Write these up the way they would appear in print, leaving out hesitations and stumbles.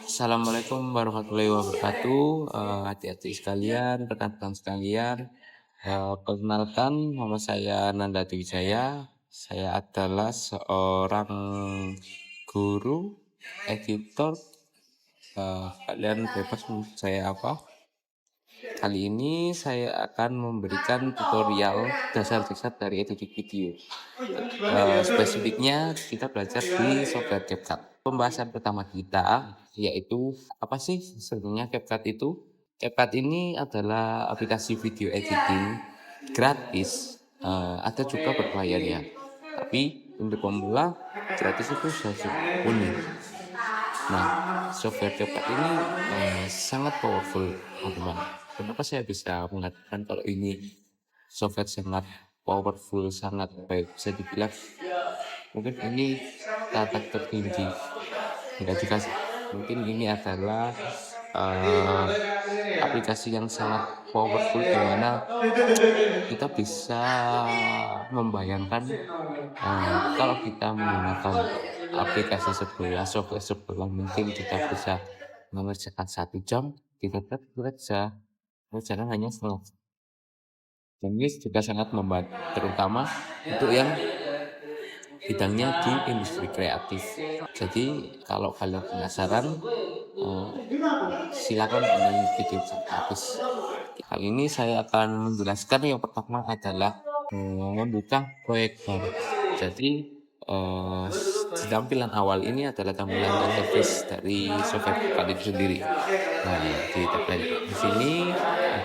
Assalamualaikum warahmatullahi wabarakatuh, adik-adik sekalian, rekan-rekan sekalian. Perkenalkan, nama saya Nanda Wijaya. Saya adalah seorang guru, editor. Kalian bebas menurut saya apa. Kali ini saya akan memberikan tutorial dasar-dasar dari editing video. Spesifiknya kita belajar di software CapCut. Pembahasan pertama kita yaitu apa sih sebenarnya CapCut itu? CapCut ini adalah aplikasi video editing gratis, ada juga berbayar ya. Tapi untuk pemula gratis itu sudah unik. Nah, software CapCut ini sangat powerful, teman-teman. Kenapa saya bisa mengatakan kalau ini software sangat powerful, sangat baik? Bisa dibilang mungkin ini kata tertinggi. Enggak juga sih. Mungkin ini adalah aplikasi yang sangat powerful di mana kita bisa membayangkan kalau kita menggunakan aplikasi sebelah, software sebelah, mungkin kita bisa mengerjakan 1 jam, kita bekerja mengerjakan hanya setengah. Dan ini juga sangat membantu, terutama untuk yang bidangnya di industri kreatif. Jadi kalau kalian penasaran, silakan tonton video sampai habis. Kali ini saya akan menjelaskan yang pertama adalah membuka proyek baru. Jadi di tampilan awal ini adalah tampilan interface dari software CapCut itu sendiri. Nah, di tablet di sini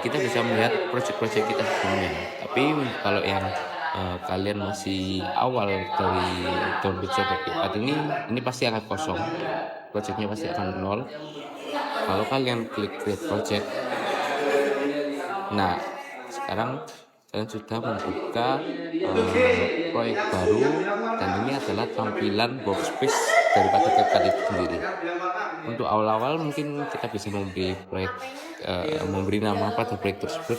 kita bisa melihat proyek-proyek kita sebelumnya. Tapi kalau yang kalian masih awal dari download software CapCut ini pasti akan kosong. Proyeknya pasti akan nol. Kalau kalian klik create project, nah sekarang kalian sudah membuka proyek baru, dan ini adalah tampilan workspace daripada CapCut itu sendiri. Untuk awal-awal mungkin kita bisa memberi proyek, memberi nama pada proyek tersebut.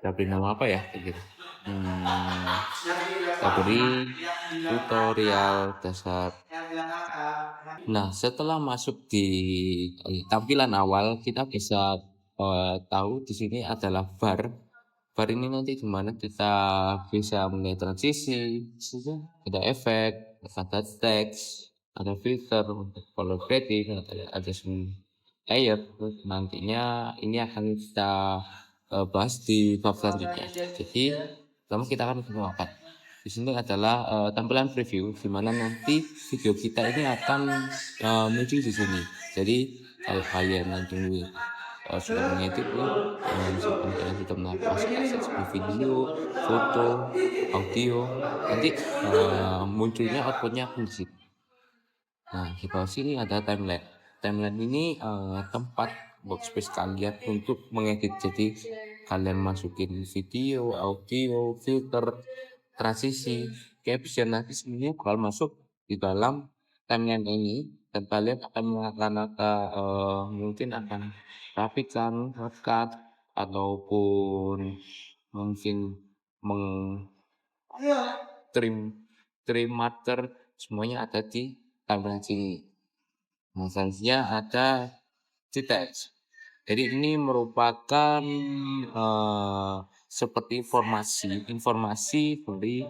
Kita beri nama apa ya? Gitu. Kita beri tutorial dasar. Nah, setelah masuk di tampilan awal, kita bisa tahu di sini adalah bar. Bar ini nanti dimana kita bisa melihat transisi, ada efek, ada teks, ada filter untuk color grading, ada layer. Terus nantinya ini akan kita bahas di bab selanjutnya. Jadi pertama kita akan menggunakan. Di sini adalah tampilan preview, di mana nanti video kita ini akan muncul di sini. Jadi kalau kalian nanti sudah mengedit, misalkan kalian sudah masuk aset seperti video, foto, audio, nanti munculnya outputnya akan di sini. Nah, di bawah sini ada timeline. Timeline ini tempat workspace kalian untuk mengedit. Jadi kalian masukin video, audio, filter, transisi, caption, nanti semuanya bakal masuk di dalam timeline ini, dan kalian akan mungkin akan rapikan, ngekat, ataupun mungkin trim marker, semuanya ada di timeline sini. Nah, selanjutnya ada text. Jadi ini merupakan seperti informasi dari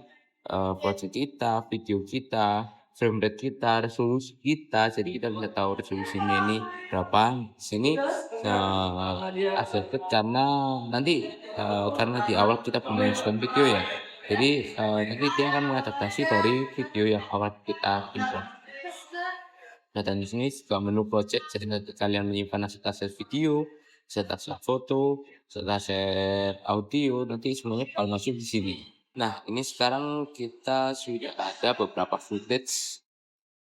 project kita, video kita, frame rate kita, resolusi kita. Jadi kita bisa tahu resolusinya ini berapa. Di sini ada karena nanti karena di awal kita menginstalkan video ya. Jadi nanti dia akan mengadaptasi dari video yang awal kita import. Nah, dan di sini juga menu project. Jadi nanti kalian menyimpan aset-aset video, aset-aset foto, aset-aset audio, nanti semuanya bakal masuk di sini. Nah, ini sekarang kita sudah ada beberapa footage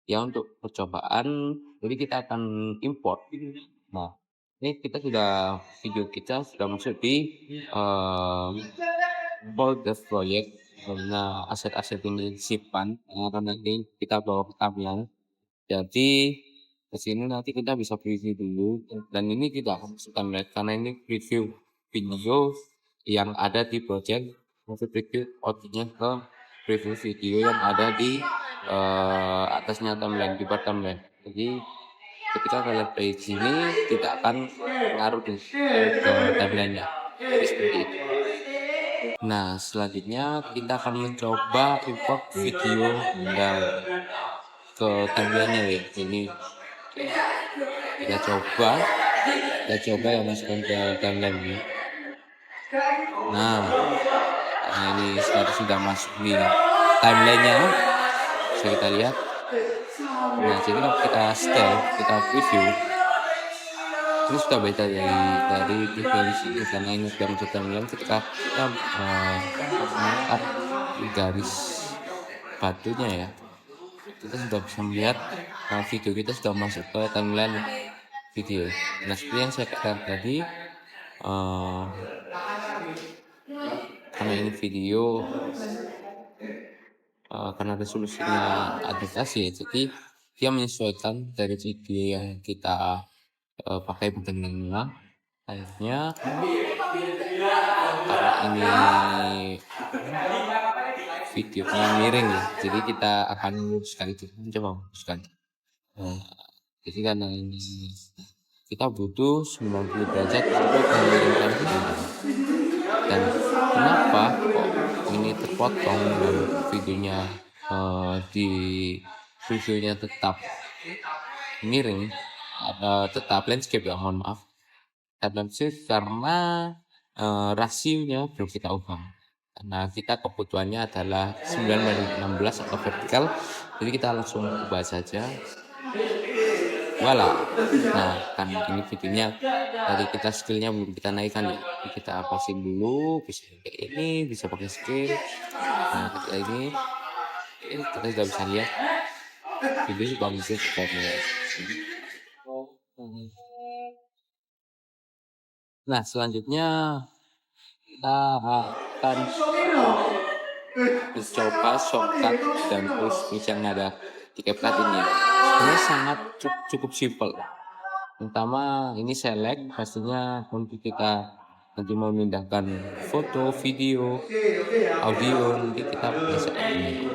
ya untuk percobaan. Jadi kita akan import. Nah, ini kita sudah video kita sudah masuk di folder project. Nah, aset-aset ini disimpan karena nanti kita bawa ke tampilan. Jadi ke sini nanti kita bisa preview dulu, dan ini tidak akan masuk timeline karena ini preview video yang ada di project. Masuk preview outputnya ke preview video yang ada di atasnya timeline, di bar timeline. Jadi ketika kalian play di sini tidak akan ngaruh ke timelinenya. Seperti itu. Nah, selanjutnya kita akan mencoba import video dan ke timelinenya ya. Ini kita coba ya masukkan ke timeline ini. Nah, ini sekarang sudah masuk di timelinenya. Bisa kita lihat. Nah, jadi kalau kita setel, kita preview, ini sudah beda dari preview sini karena ini sudah masuk timeline. Ketika kita mengangkat garis batunya ya, kita sudah bisa melihat video kita sudah masuk ke timeline video. Nah, seperti yang saya katakan tadi, karena ini video, karena resolusinya adaptasi, jadi dia menyesuaikan dari video yang kita pakai bentuknya. Akhirnya karena ini videonya miring ya, jadi kita akan sekali coba hapuskan. Jadi karena ini kita butuh 90 derajat untuk memiringkan video. Dan kenapa kok ini terpotong dan videonya tetap miring, tetap landscape ya, mohon maaf, landscape karena rasionya belum kita ubah. Karena kita kebutuhannya adalah 9:16 atau vertikal, jadi kita langsung ubah saja. Voilà. Nah, kan ini videonya tadi kita skillnya belum kita naikkan ya. Kita hapusin dulu, bisa kayak ini, bisa pakai skill. Nah, ketika ini kita sudah bisa lihat video bagusnya sebenarnya. Nah, selanjutnya kita akan mencoba shortcut dan push yang ada di CapCut ini. Ini sangat cukup simple. Pertama ini select, pastinya untuk kita nanti mau memindahkan foto, video, audio, nanti kita bisa ini.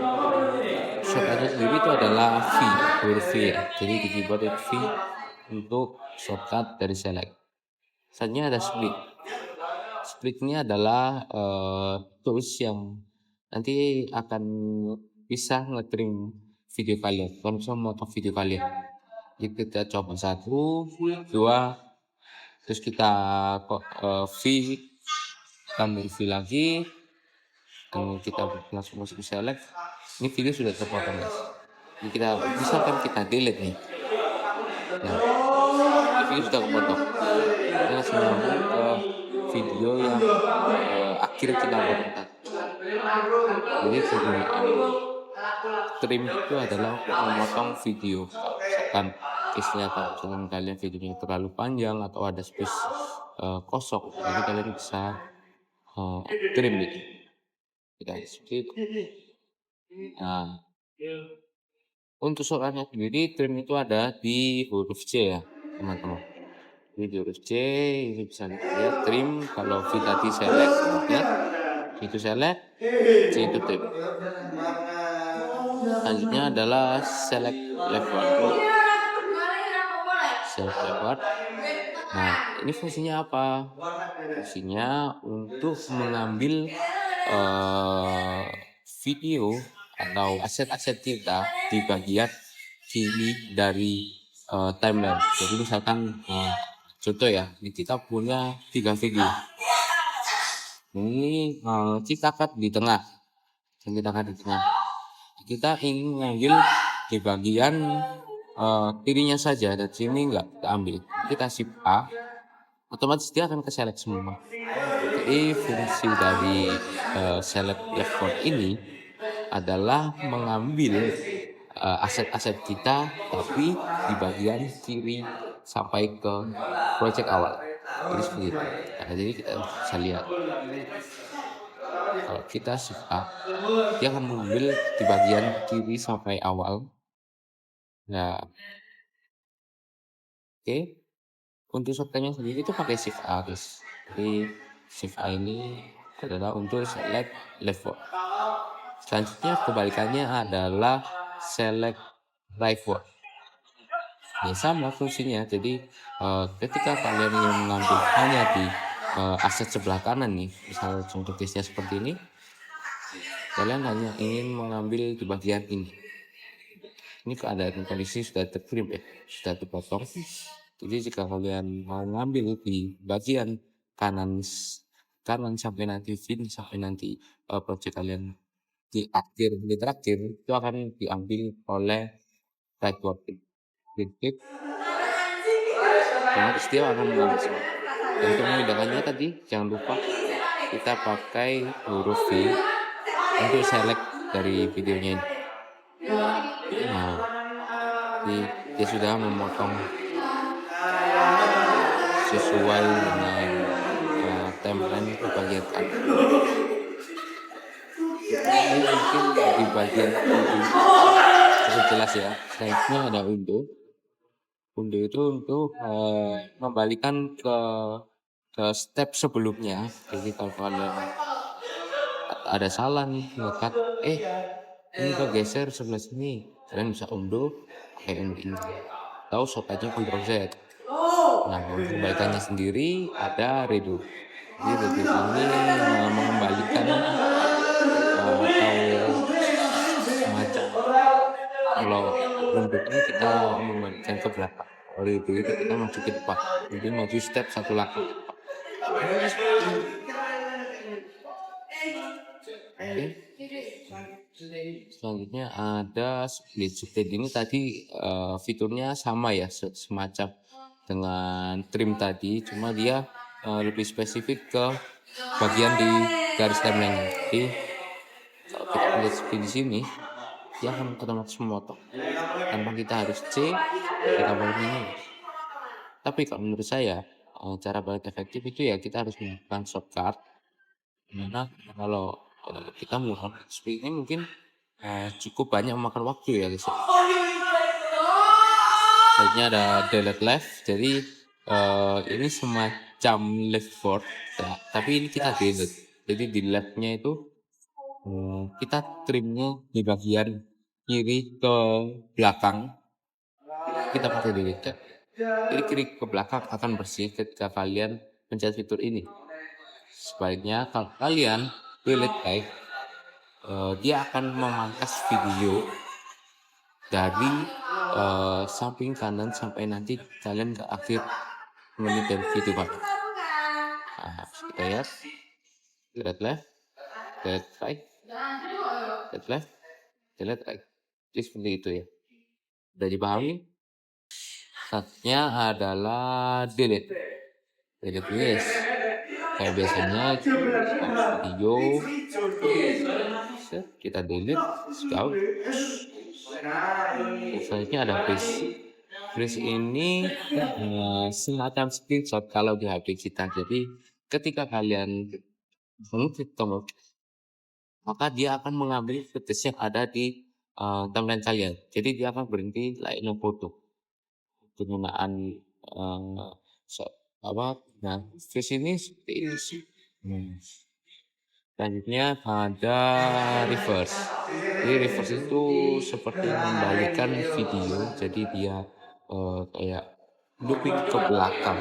Shortcutnya sendiri itu adalah huruf V ya. Jadi di keyboard itu V untuk shortcut dari select. Selanjutnya ada split. Split ini adalah tools yang nanti akan bisa nge-trim video kalian, kalau bisa memotong video kalian. Jadi kita coba 1, 2, terus kita V, ambil V lagi, dan kita langsung masuk ke select. Ini video sudah terpotong guys. Ini kita misalkan kita delete nih. Nah, video sudah kepotong. Kita langsung nyambung ke video yang akhir kita potong. Jadi trim itu adalah memotong video. Misalkan istilah kalau kalian videonya terlalu panjang atau ada space kosong, jadi kalian bisa trim gitu. Tidak seperti itu. Nah, untuk soalnya sendiri trim itu ada di huruf C ya teman-teman. Ini di huruf C ini bisa lihat trim. Kalau V tadi select, lihat itu select, C itu trim. Selanjutnya adalah select leftward. Select leftward. Nah, ini fungsinya apa? Fungsinya untuk mengambil video atau aset-aset kita di bagian kiri dari timeline. Jadi misalkan contoh ya, ini kita punya 3 video. Ini kita cut di tengah. Kita ingin mengambil di bagian kirinya saja, dan sini enggak kita ambil. Kita shift A, otomatis dia akan ke select semua. Jadi fungsi dari select leftward ini adalah mengambil aset-aset kita tapi di bagian kiri sampai ke project awal. Jadi seperti itu. Nah, jadi kita bisa lihat kalau kita shift A, dia akan mengambil di bagian kiri sampai awal. Nah, oke. Untuk shortcutnya sendiri itu pakai shift A guys. Jadi shift A ini adalah untuk select leftward. Selanjutnya kebalikannya adalah select rightward. Ya sama fungsinya. Jadi ketika kalian ingin mengambil hanya di aset sebelah kanan nih, misal contoh case-nya seperti ini, kalian hanya ingin mengambil di bagian ini. Ini keadaan kondisi sudah terkirim ya, sudah terpotong. Jadi jika kalian mau ngambil di bagian kanan kanan sampai nanti fin sampai nanti project kalian di terakhir itu akan diambil oleh right working klik dan setiap akan mengambil semua. Dan untuk membedakannya tadi jangan lupa kita pakai huruf V untuk select dari videonya ini. Nah, dia sudah memotong sesuai dengan timeline di bagian kanan. Ini mungkin di bagian undo cukup jelas ya. Selanjutnya ada undo. Undo itu untuk membalikan ke step sebelumnya. Jadi kalau kalian ada salah nih ngekat, ini kegeser sebelah sini, kalian bisa undo pakai undo ini. Tahu shortcutnya Ctrl Z. Nah, untuk kebalikannya sendiri ada redo. Jadi redo ini mengembalikan atau semacam kalau undo ini kita mengembalikan ke belakang. Kalau redo itu kita maju ke depan. Jadi maju step satu langkah. Oke. Selanjutnya ada split. Split ini tadi fiturnya sama ya, semacam dengan trim tadi, cuma dia lebih spesifik ke bagian di garis timeline. Jadi kalau kita lihat split di sini, dia akan otomatis memotong tanpa kita harus C di tombol ini. Tapi kalau menurut saya cara paling efektif itu ya kita harus menggunakan shortcut. Dimana kalau kita menggunakan split ini mungkin cukup banyak memakan waktu ya guys. Selanjutnya ada delete left. Jadi ini semacam left forward ya, tapi ini kita delete. Jadi di leftnya itu kita trimnya di bagian kiri ke belakang, kita pakai delete. Jadi kiri ke belakang akan bersih ketika kalian pencet fitur ini. Sebaliknya kalau kalian delete baik, dia akan memangkas video dari samping kanan sampai nanti kalian ke akhir menit dari video Pak. Nah, kita lihat delete left, delete right, delete left, delete right. Jadi seperti itu ya. Udah dipahami? Saatnya adalah delete. Delete yes. Kayak biasanya video kita delete scout. Selanjutnya ada freeze. Freeze ini semacam screenshot kalau di HP kita. Jadi ketika kalian mengklik tombol, maka dia akan mengambil footage yang ada di timeline kalian. Jadi dia akan berhenti layaknya foto. Penggunaan nah freeze ini seperti ini sih. Selanjutnya ada reverse. Jadi reverse itu seperti membalikan video, jadi dia kayak looping ke belakang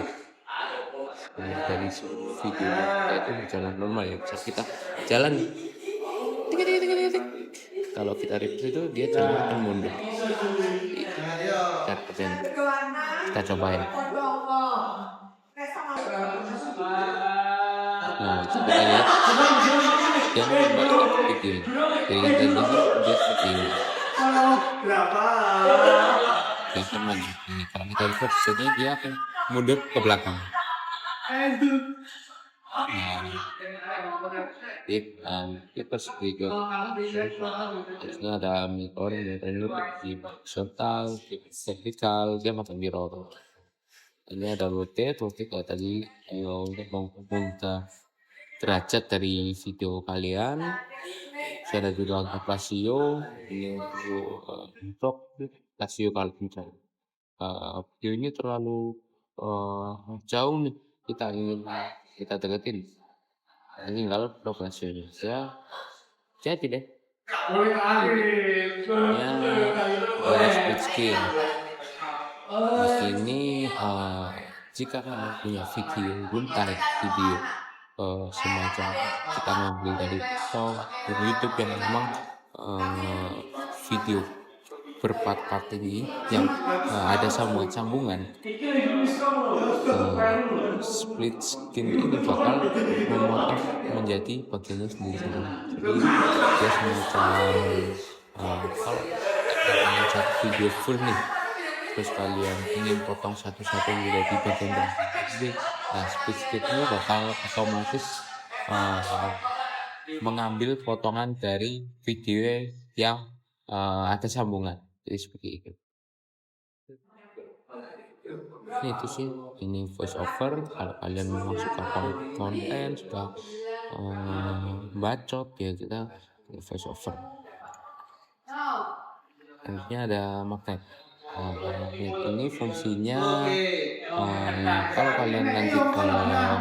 dari video itu berjalan normal ya. Bisa kita jalan kalau kita reverse itu dia jalan akan mundur. Cara kerjanya kita coba ya. Nah, kita lihat dia membalikan video dari yang tadi dia seperti ini. Dia akan maju ini. Kalau kita reverse jadi dia akan mundur ke belakang. Kita seperti itu. Ini ada mirror di horizontal, vertikal, dia makan mirror. Ini ada rotate kalau tadi untuk mengubah derajat dari video kalian. Saya ada juga untuk rasio, ini untuk rasio kalian. Video ini terlalu jauh nih, kita ingin kita deketin. Ini tinggal progresnya ya, jadi deh. Ya, split screen. Nah, ini jika kamu punya video, belum tarik video semacam kita ngambil dari TikTok, dari YouTube yang memang eh, video berpart-part ini yang ada sambungan-sambungan, split screen ini bakal memotong menjadi bagiannya sendiri-sendiri. Jadi dia semacam kalau kalian satu video full nih, terus kalian ingin potong satu-satu menjadi bagian bagian, nah split screen ini bakal otomatis mengambil potongan dari video yang ada sambungan. Jadi seperti itu. Itu sih, ini voice over. Kalau kalian memasukkan konten sudah bacot ya, kita voice over. Selanjutnya ada magnet. Magnet ini fungsinya kalau kalian nanti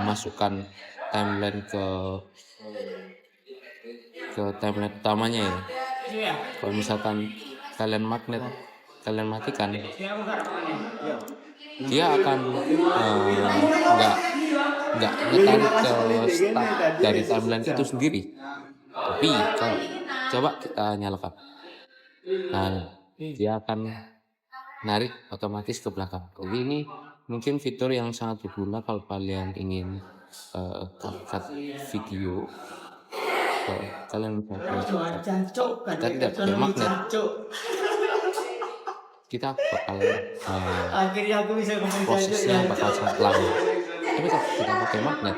masukkan timeline ke timeline utamanya ya. Kalau misalkan kalian matikan, dia akan nggak ngetarik ke start dari timeline itu sendiri. Tapi kalau coba kita nyalakan, nah dia akan narik otomatis ke belakang. Jadi ini mungkin fitur yang sangat berguna kalau kalian ingin cut video. Kalau kalian kita tidak pakai magnet, kita bakal prosesnya bakal sangat lama. Tapi kalau kita pakai magnet,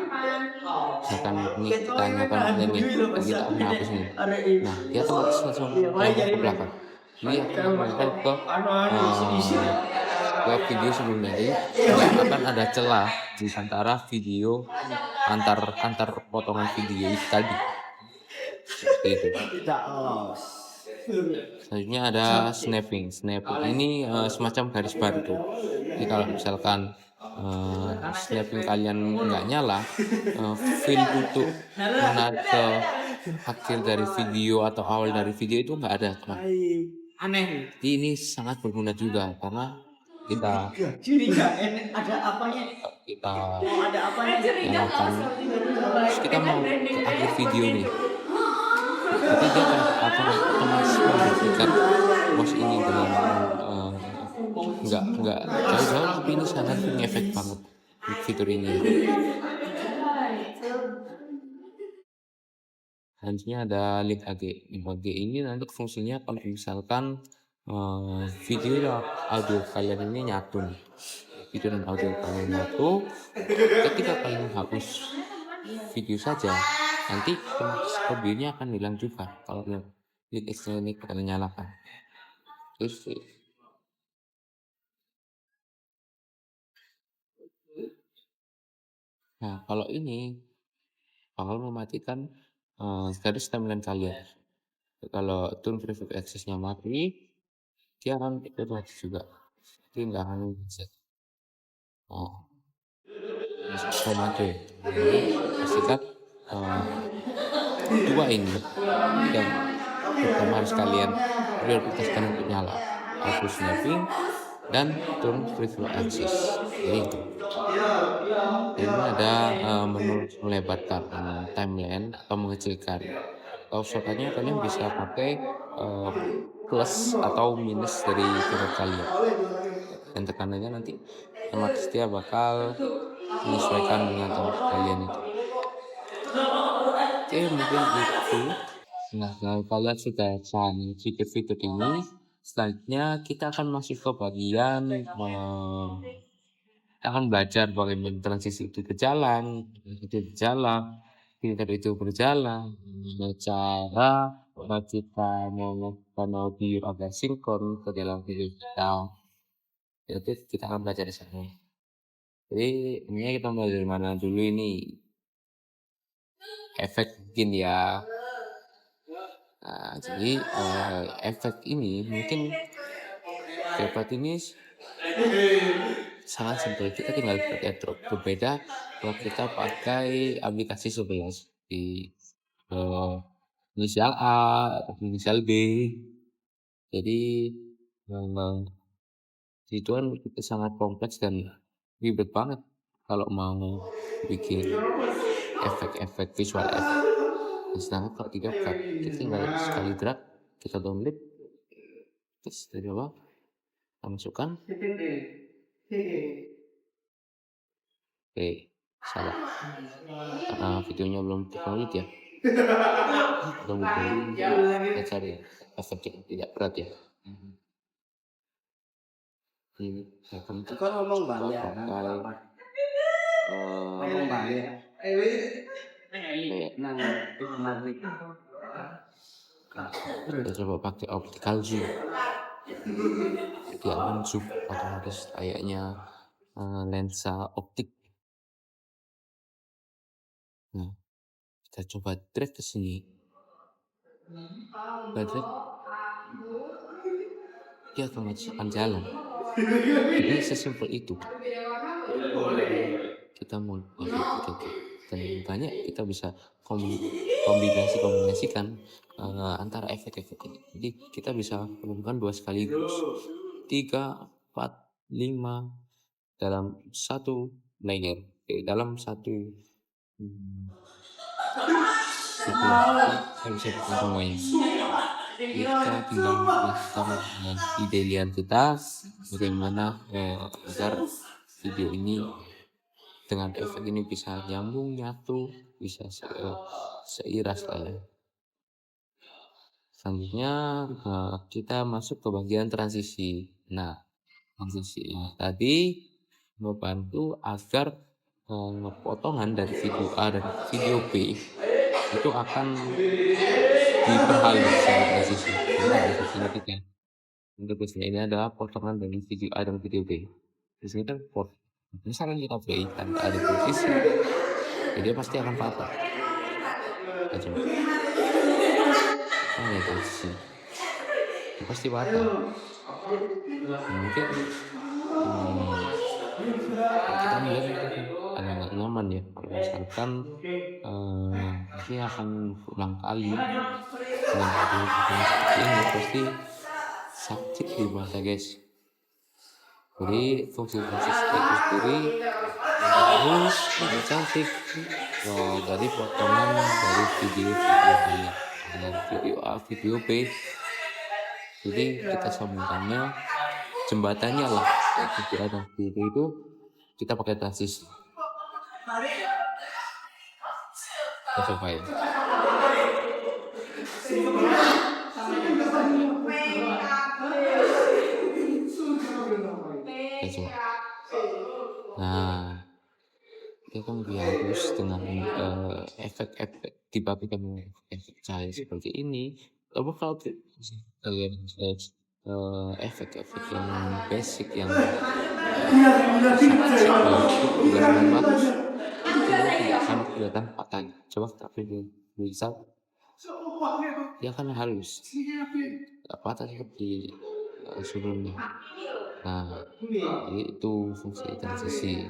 misalkan ini kita nyalakan magnetnya dan kita menghapus ini, nah dia otomatis langsung ke belakang. Ini akan menempel ke video sebelumnya. Jadi nggak akan ada celah di antara video antar potongan video itu tadi. Seperti itu. Selanjutnya ada snapping. Ini semacam garis baru. Jadi kalau misalkan snapping kalian nggak nyala, feel untuk menarik ke akhir dari video atau awal dari video itu nggak ada, teman. Aneh. Jadi ini sangat berguna juga karena kita nyalakan, terus kita mau ke akhir video nih, tapi dia akan otomatis memperhatikan pos ini dengan nggak jauh-jauh, tapi ini sangat ngefek banget fitur ini. Selanjutnya ada link AG. Link AG ini nanti fungsinya kalau misalkan video dan audio kalian ini nyatu nih. Video dan audio kalian nyatu, ketika kalian hapus video saja, nanti videonya akan hilang juga kalau link extra ini kalian nyalakan. Terus nah kalau ini bakal mematikan garis timeline kalian. Kalau turn preview access-nya mati, dia akan mati juga. Jadi nggak akan bisa. Komando ya. Jadi pastikan dua ini yang pertama harus kalian prioritaskan untuk nyala, auto snapping dan turn preview access. Jadi itu. Ini ada menu melebarkan timeline atau mengecilkan. Kalau shortcutnya kalian bisa pakai plus atau minus dari keyboard kalian, dan tekanannya nanti otomatis dia bakal menyesuaikan dengan tempat kalian itu. Oke, mungkin itu. Nah, kalau kalian sudah cari fitur-fitur ini, selanjutnya kita akan masuk ke bagian akan belajar bagaimana transisi itu berjalan, filter itu berjalan, cara kita melakukan audio agar sinkron ke dalam video kita. Jadi kita akan belajar di sana. Jadi ini kita belajar dari mana dulu ini? Efek mungkin ya. Nah, jadi efek ini mungkin dapat ini sangat simpel. Kita tinggal pakai drop. Berbeda kalau kita pakai aplikasi 11 di inisial A atau inisial B. Jadi memang itu kan itu sangat kompleks dan ribet banget kalau mau bikin efek-efek visual effect. Sedangkan kalau 3 cut kita tinggal sekali drag, kita download, terus dari bawah kita masukkan. Oke, salah karena videonya belum terdownload ya. Mudah-mudahan kita cari efek yang tidak berat ya. Ini saya akan ngomong balik ya. pakai Ngomong balik. kita coba pakai optical zoom. Dia akan zoom otomatis kayaknya lensa optik. Nah, kita coba drag ke sini. Kita drag, dia otomatis akan jalan. Jadi sesimpel itu. Kita mau dan banyak kita bisa kombinasikan antara efek-efek ini. Jadi kita bisa mengumpulkan 2 sekaligus, 3, 4, 5 dalam satu layer, dalam satu saya bisa bikin semuanya. Kita tinggal dengan ide liar kita bagaimana agar video ini dengan efek ini bisa nyambung, nyatu, bisa seiras lah ya. Selanjutnya kita masuk ke bagian transisi. Nah, transisi tadi membantu agar potongan dari video A dan video B itu akan diperhalus secara transisi. Ini transisinya kita. Untuk ini adalah potongan dari video A dan video B. Di sini kan misalkan kita play tanpa ada transisi, ya dia pasti akan patah. Kita coba. Ada transisi, dia pasti patah. Mungkin kita melihat ada nggak nyaman ya. Misalkan ini akan ulang kali dengan video seperti ini pasti sakit di mata guys. Jadi fungsi transisi itu sendiri harus cantik dari potongan dari video A, video B. Jadi kita sambungkannya, jembatannya lah video A dan video itu kita pakai transisi. Kita coba ya. Nah, dia kan bagus dengan efek-efek dibagikan efek cahaya seperti ini. Coba kalau kalian efek-efek yang basic yang sangat bagus, tidak akan kelihatan patah. Coba tapi bisa dia akan halus, tidak patah seperti sebelumnya. Nah, jadi itu fungsi transisi.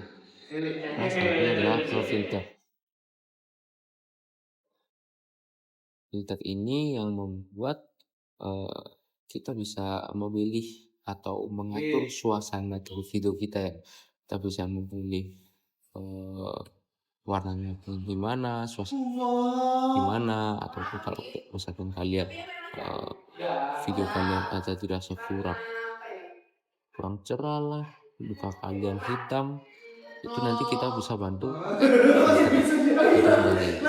Nah, selanjutnya adalah filter. Filter ini yang membuat kita bisa memilih atau mengatur suasana dari video kita ya. Kita bisa memilih warnanya gimana, suasana gimana, ataupun kalau misalkan kalian video kalian ada dirasa kurang cerah lah, muka kalian hitam, itu nanti kita bisa bantu filter sendiri.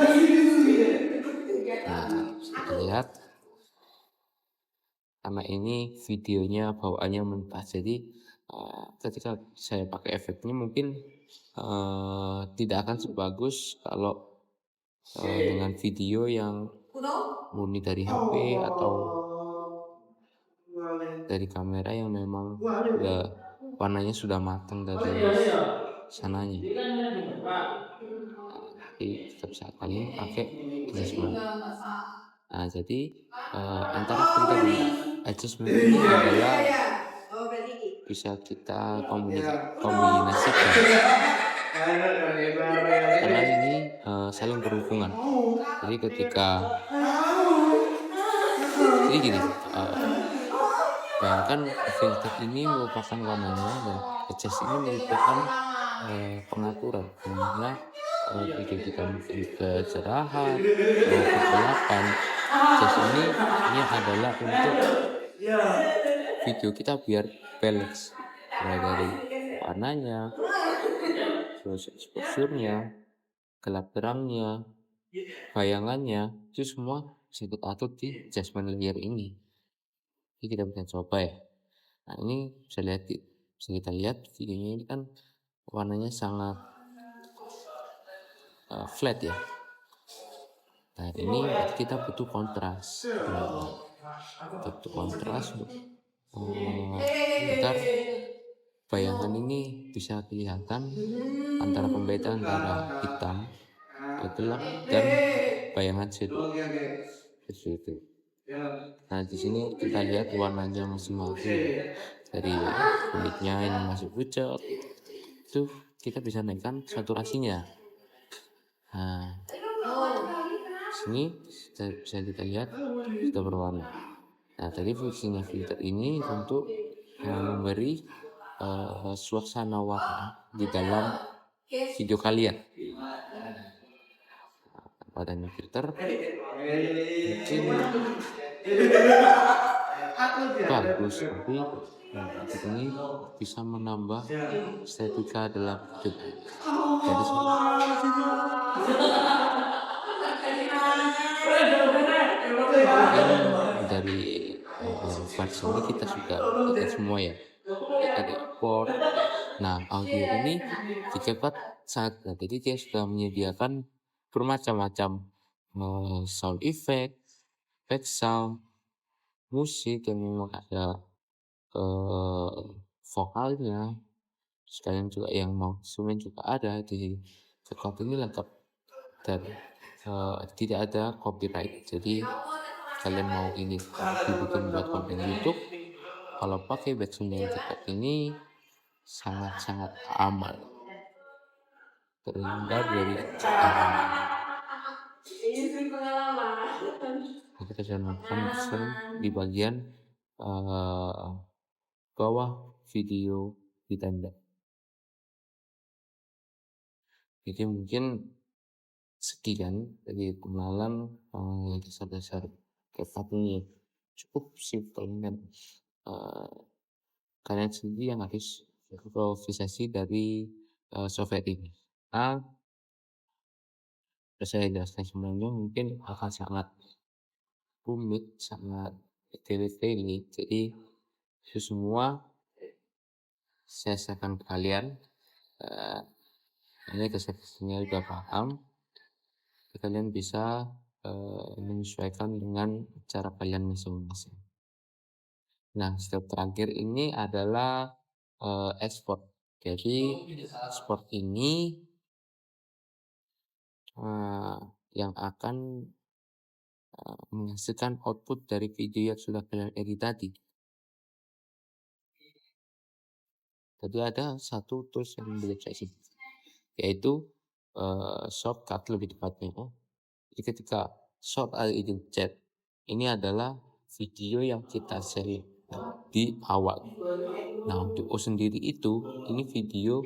Nah, kita lihat karena ini videonya bawaannya mentah, jadi ketika saya pakai efeknya mungkin tidak akan sebagus kalau dengan video yang murni dari HP atau dari kamera yang memang warnanya sudah matang dari sananya. Jadi kita bisa kalian pakai adjustment. Nah, jadi antara filter dan adjustment ini adalah bisa kita kombinasikan karena ini saling berhubungan. Jadi ketika jadi gini, Bayangkan filter ini merupakan warnanya dan adjust ini merupakan pengaturan di mana video kita mungkin kecerahan maupun kegelapan. Adjust ini adalah untuk video kita biar balance, mulai dari warnanya, terus exposure-nya, gelap terangnya, bayangannya, itu semua bisa kita atur di adjustment layer ini. Jadi kita bisa coba ya. Nah ini bisa kita lihat videonya ini kan warnanya sangat flat ya. Nah ini berarti kita butuh kontras. Butuh kontras untuk agar bayangan ini bisa kelihatan antara pembeda antara hitam, gelap dan bayangan shadow. Seperti itu. Nah di sini kita lihat warnanya masing-masing, dari kulitnya ini masih pucat, itu kita bisa naikkan saturasinya. Nah sini bisa kita lihat sudah berwarna. Nah tadi fungsinya filter ini untuk memberi suasana warna di dalam video kalian. Adanya filter mungkin bagus, tapi ini bisa menambah estetika dalam video. Jadi dari versi ini kita sudah lihat semua ya, kita ekspor. Nah audio ini dicepat saat, jadi dia sudah menyediakan bermacam-macam sound effect, back sound, musik yang memang ada vokalnya, sekalian juga yang mau instrumen juga ada di Cekot ini lengkap dan tidak ada copyright. Jadi kalian mau ini dibikin buat konten YouTube, kalau pakai backsound yang Cekot ini sangat-sangat aman, terhindar dari kita jangan di bagian bawah video di tanda. Jadi mungkin sekian dari pengenalan dasar-dasar CapCut ini, cukup simpel dan kalian sendiri yang harus improvisasi dari software ini. Nah, saya jelaskan sebenarnya mungkin akan sangat rumit, sangat detail, jadi itu semua saya share-kan ke kalian. Ini kesehariannya udah paham, kalian bisa menyesuaikan dengan cara kalian masing-masing. Nah step terakhir ini adalah export. Jadi export ini yang akan menghasilkan output dari video yang sudah kalian edit tadi. Jadi ada satu tools yang mendeteksi, yaitu shortcut lebih tepatnya. Jadi ketika short in chat, ini adalah video yang kita share di awal. Nah untuk O sendiri itu, ini video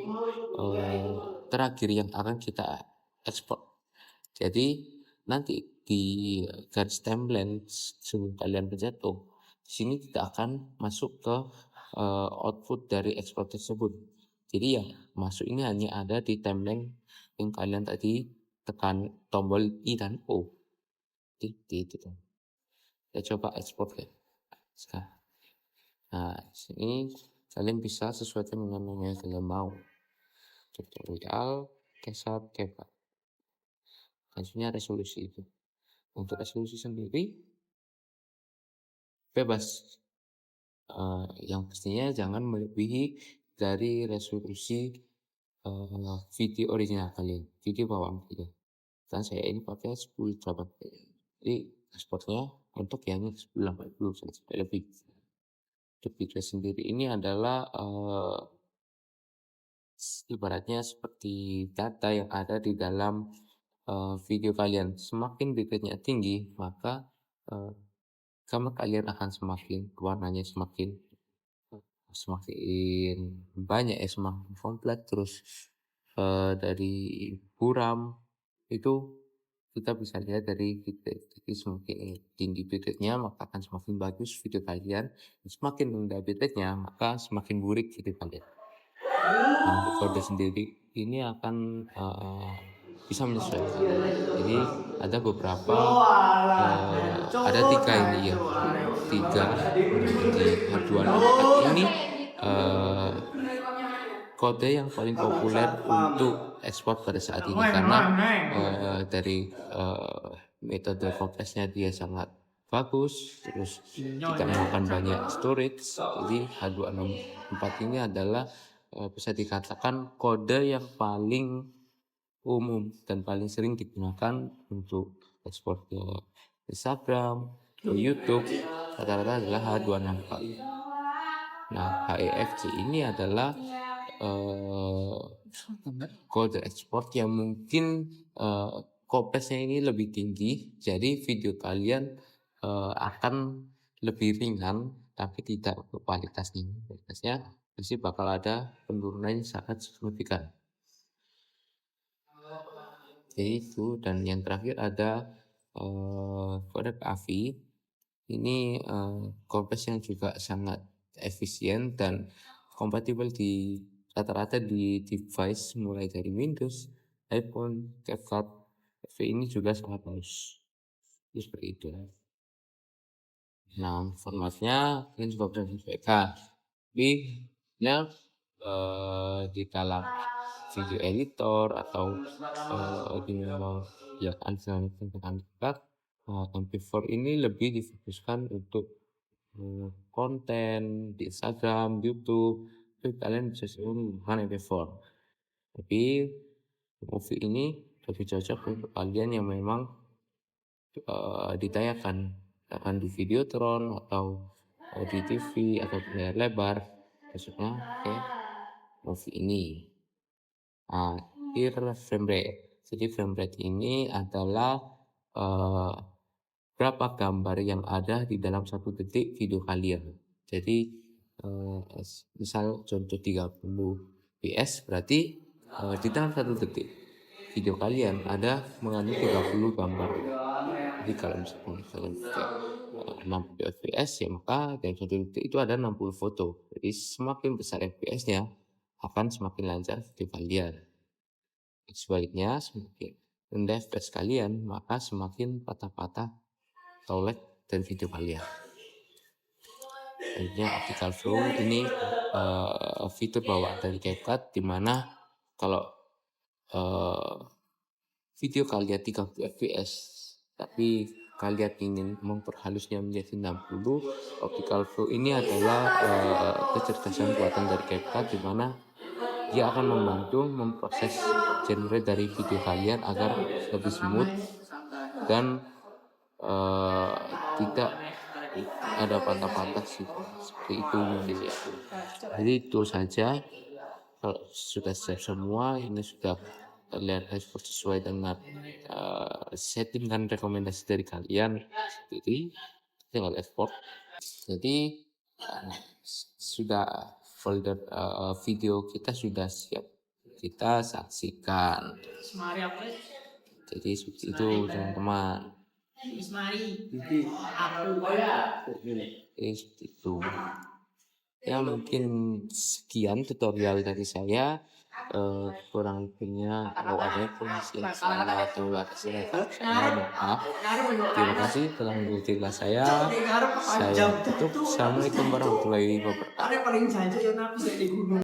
terakhir yang akan kita ekspor. Jadi nanti di garis timeline sebelum kalian pencet di sini tidak akan masuk ke output dari ekspor tersebut. Jadi yang masuk ini hanya ada di timeline yang kalian tadi tekan tombol I dan O. Itu. Kita coba ekspor ya. Sekarang. Nah, sini kalian bisa sesuaikan dengan yang kalian mau. Tutorial, CapCut, CapCut. Maksudnya resolusi itu. Untuk resolusi sendiri bebas. Yang pastinya jangan melebihi dari resolusi video original kalian, video bawaan kita. Dan saya ini pakai 1080p. Jadi ekspornya untuk yang 1080 sampai lebih. Untuk video sendiri ini adalah ibaratnya seperti data yang ada di dalam video kalian. Semakin bitrate-nya tinggi, maka gambar kalian akan semakin warnanya semakin semakin banyak ya, semakin kompleks. Terus dari buram itu kita bisa lihat dari bitrate. Jadi semakin tinggi bitrate-nya maka akan semakin bagus video kalian. Semakin rendah bitrate-nya maka semakin burik video kalian. Nah, untuk kode sendiri ini akan bisa menyesuaikan. Jadi ada beberapa ada 3 ini ya. 3 di H264 ini kode yang paling populer untuk ekspor pada saat ini karena dari metode kompresnya dia sangat bagus, terus tidak memakan banyak storage. Jadi H264 ini adalah bisa dikatakan kode yang paling umum dan paling sering digunakan untuk ekspor ke Instagram, ke YouTube. Rata-rata adalah H264. Nah, HEFC ini adalah kode ekspor yang mungkin kompresnya ini lebih tinggi, jadi video kalian akan lebih ringan tapi tidak kualitasnya pasti bakal ada penurunan yang sangat signifikan. Jadi itu, dan yang terakhir ada kode AVI. Ini kompres yang juga sangat efisien dan kompatibel di rata-rata di device mulai dari Windows, iPhone, CapCut. AVI ini juga sangat bagus. Jadi seperti itu. Nah, formatnya kalian juga bisa menyesuaikan. Tapi ya di dalam video editor atau di ya tentang CapCut, MP4 ini lebih difokuskan untuk konten di Instagram, YouTube. Itu kalian bisa menggunakan MP4. Tapi movie ini lebih cocok untuk kalian yang memang ditayangkan akan di Videotron atau di TV atau di layar lebar, maksudnya movie ini. Frame rate. Jadi frame rate ini adalah berapa gambar yang ada di dalam 1 detik video kalian. Jadi misal contoh 30 fps berarti di dalam 1 detik video kalian ada mengandung 30 gambar. Jadi kalau misalkan 60 fps ya maka dalam 1 detik itu ada 60 foto. Jadi semakin besar fps-nya akan semakin lancar video kalian. Sebaliknya semakin rendah fps kalian maka semakin patah-patah atau lag dan video kalian. Akhirnya optical flow ini fitur bawaan dari CapCut dimana kalau video kalian 30 fps tapi kalian ingin memperhalusnya menjadi 60, optical flow ini adalah kecerdasan buatan dari CapCut dimana dia akan membantu memproses genre dari video kalian agar lebih smooth dan tidak ada patah-patah seperti itu mungkin ya. Jadi itu saja, kalau sudah siap semua ini sudah terlihat sesuai dengan setting dan rekomendasi dari kalian, jadi tinggal ekspor. Jadi sudah folder video kita sudah siap kita saksikan. Jadi seperti itu teman-teman. Seperti itu. Ya mungkin sekian tutorial dari saya. Kurang lebihnya kalau ada salah atau ada salah maaf. Terima kasih telah mengikuti kelas saya. Saya tutup. Assalamualaikum warahmatullahi wabarakatuh.